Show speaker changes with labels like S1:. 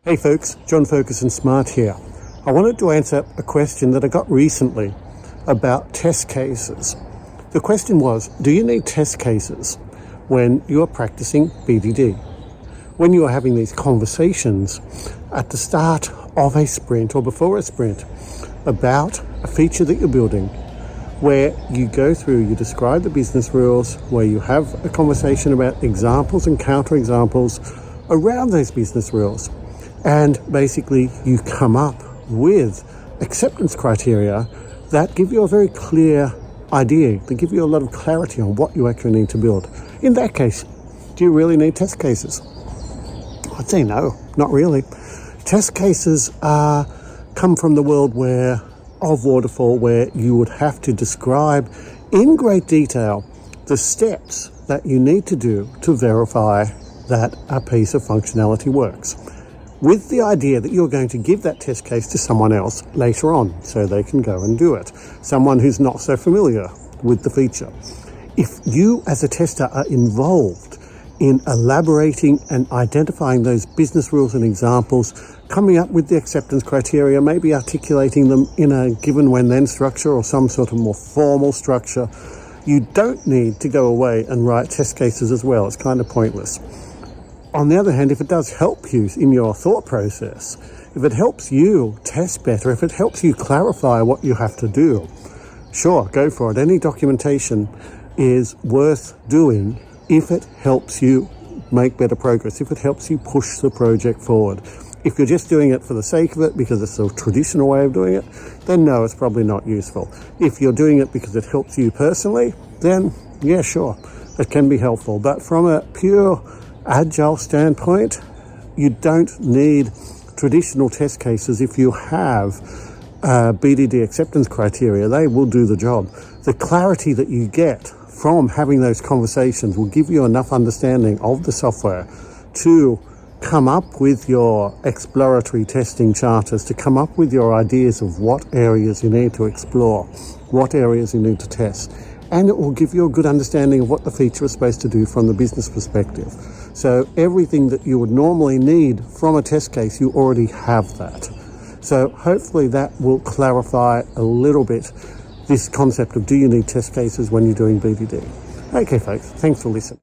S1: Hey folks, John Ferguson Smart here. I wanted to answer a question that I got recently about test cases. The question was, do you need test cases when you are practicing BDD? When you are having these conversations at the start of a sprint or before a sprint about a feature that you're building, where you go through, you describe the business rules, where you have a conversation about examples and counterexamples around those business rules. And basically you come up with acceptance criteria that give you a very clear idea, that give you a lot of clarity on what you actually need to build. In that case, do you really need test cases? I'd say no, not really. Test cases come from the world of waterfall, where you would have to describe in great detail the steps that you need to do to verify that a piece of functionality works, with the idea that you're going to give that test case to someone else later on so they can go and do it, someone who's not so familiar with the feature. If you as a tester are involved in elaborating and identifying those business rules and examples, coming up with the acceptance criteria, maybe articulating them in a given when-then structure or some sort of more formal structure, you don't need to go away and write test cases as well. It's kind of pointless. On the other hand, if it does help you in your thought process, if it helps you test better, if it helps you clarify what you have to do, sure, go for it. Any documentation is worth doing if it helps you make better progress, if it helps you push the project forward. If you're just doing it for the sake of it because it's a traditional way of doing it, then no, it's probably not useful. If you're doing it because it helps you personally, then yeah, sure, it can be helpful. But from a pure agile standpoint, you don't need traditional test cases. If you have BDD acceptance criteria, they will do the job. The clarity that you get from having those conversations will give you enough understanding of the software to come up with your exploratory testing charters, to come up with your ideas of what areas you need to explore, what areas you need to test. And it will give you a good understanding of what the feature is supposed to do from the business perspective. So everything that you would normally need from a test case, you already have that. So hopefully that will clarify a little bit this concept of, do you need test cases when you're doing BDD? Okay folks, thanks for listening.